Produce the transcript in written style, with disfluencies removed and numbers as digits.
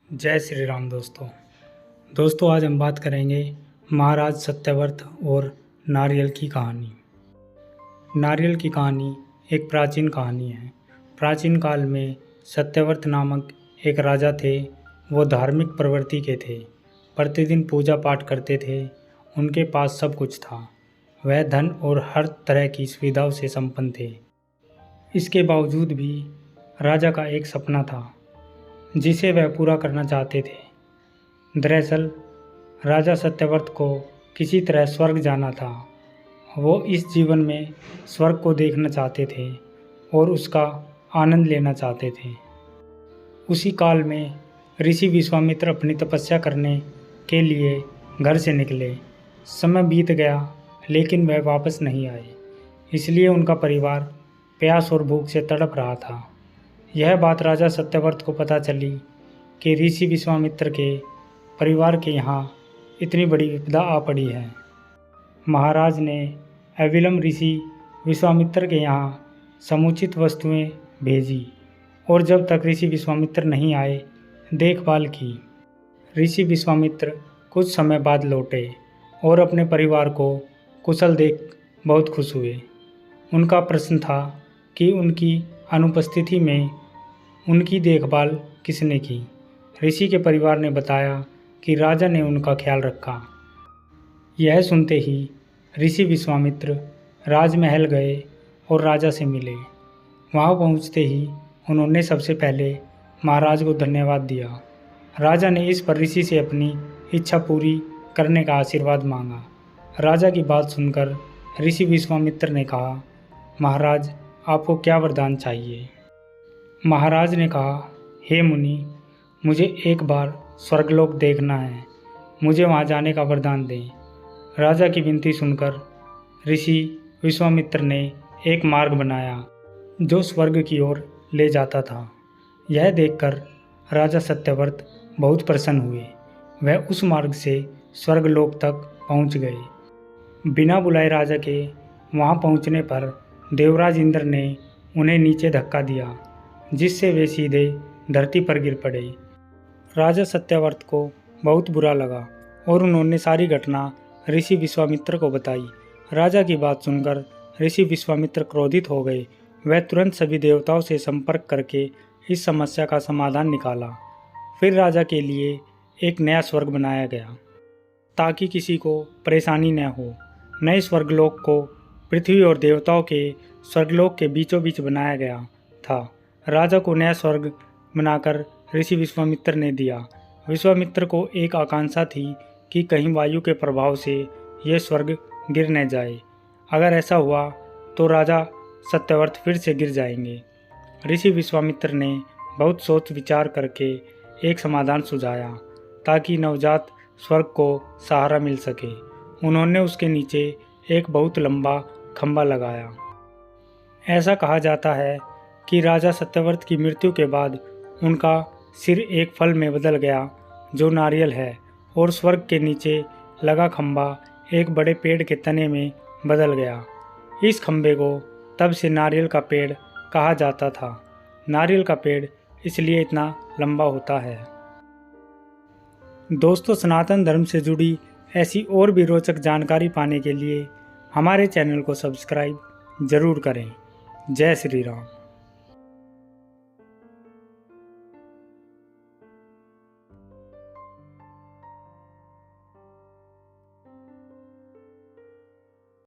जय श्री राम दोस्तों आज हम बात करेंगे महाराज सत्यव्रत और नारियल की कहानी। नारियल की कहानी एक प्राचीन कहानी है। प्राचीन काल में सत्यव्रत नामक एक राजा थे। वो धार्मिक प्रवृत्ति के थे, प्रतिदिन पूजा पाठ करते थे। उनके पास सब कुछ था, वह धन और हर तरह की सुविधाओं से संपन्न थे। इसके बावजूद भी राजा का एक सपना था जिसे वह पूरा करना चाहते थे। दरअसल राजा सत्यव्रत को किसी तरह स्वर्ग जाना था। वो इस जीवन में स्वर्ग को देखना चाहते थे और उसका आनंद लेना चाहते थे। उसी काल में ऋषि विश्वामित्र अपनी तपस्या करने के लिए घर से निकले। समय बीत गया लेकिन वह वापस नहीं आए, इसलिए उनका परिवार प्यास और भूख से तड़प रहा था। यह बात राजा सत्यव्रत को पता चली कि ऋषि विश्वामित्र के परिवार के यहाँ इतनी बड़ी विपदा आ पड़ी है। महाराज ने अविलंब ऋषि विश्वामित्र के यहाँ समुचित वस्तुएं भेजी और जब तक ऋषि विश्वामित्र नहीं आए देखभाल की। ऋषि विश्वामित्र कुछ समय बाद लौटे और अपने परिवार को कुशल देख बहुत खुश हुए। उनका प्रश्न था कि उनकी अनुपस्थिति में उनकी देखभाल किसने की। ऋषि के परिवार ने बताया कि राजा ने उनका ख्याल रखा। यह सुनते ही ऋषि विश्वामित्र राजमहल गए और राजा से मिले। वहां पहुंचते ही उन्होंने सबसे पहले महाराज को धन्यवाद दिया। राजा ने इस पर ऋषि से अपनी इच्छा पूरी करने का आशीर्वाद मांगा। राजा की बात सुनकर ऋषि विश्वामित्र ने कहा, महाराज आपको क्या वरदान चाहिए। महाराज ने कहा, हे मुनि, मुझे एक बार स्वर्गलोक देखना है, मुझे वहां जाने का वरदान दें। राजा की विनती सुनकर ऋषि विश्वामित्र ने एक मार्ग बनाया जो स्वर्ग की ओर ले जाता था। यह देखकर राजा सत्यव्रत बहुत प्रसन्न हुए। वह उस मार्ग से स्वर्गलोक तक पहुंच गए। बिना बुलाए राजा के वहां पहुंचने पर देवराज इंद्र ने उन्हें नीचे धक्का दिया, जिससे वे सीधे धरती पर गिर पड़े। राजा सत्यव्रत को बहुत बुरा लगा और उन्होंने सारी घटना ऋषि विश्वामित्र को बताई। राजा की बात सुनकर ऋषि विश्वामित्र क्रोधित हो गए। वह तुरंत सभी देवताओं से संपर्क करके इस समस्या का समाधान निकाला। फिर राजा के लिए एक नया स्वर्ग बनाया गया ताकि किसी को परेशानी न हो। नए स्वर्गलोक को पृथ्वी और देवताओं के स्वर्गलोक के बीचों बीच बनाया गया था। राजा को नया स्वर्ग बनाकर ऋषि विश्वामित्र ने दिया। विश्वामित्र को एक आकांक्षा थी कि कहीं वायु के प्रभाव से यह स्वर्ग गिर न जाए। अगर ऐसा हुआ तो राजा सत्यव्रत फिर से गिर जाएंगे। ऋषि विश्वामित्र ने बहुत सोच विचार करके एक समाधान सुझाया ताकि नवजात स्वर्ग को सहारा मिल सके। उन्होंने उसके नीचे एक बहुत लंबा खंभा लगाया। ऐसा कहा जाता है कि राजा सत्यव्रत की मृत्यु के बाद उनका सिर एक फल में बदल गया जो नारियल है, और स्वर्ग के नीचे लगा खंभा एक बड़े पेड़ के तने में बदल गया। इस खंभे को तब से नारियल का पेड़ कहा जाता था। नारियल का पेड़ इसलिए इतना लंबा होता है। दोस्तों, सनातन धर्म से जुड़ी ऐसी और भी रोचक जानकारी पाने के लिए हमारे चैनल को सब्सक्राइब जरूर करें। जय श्री राम।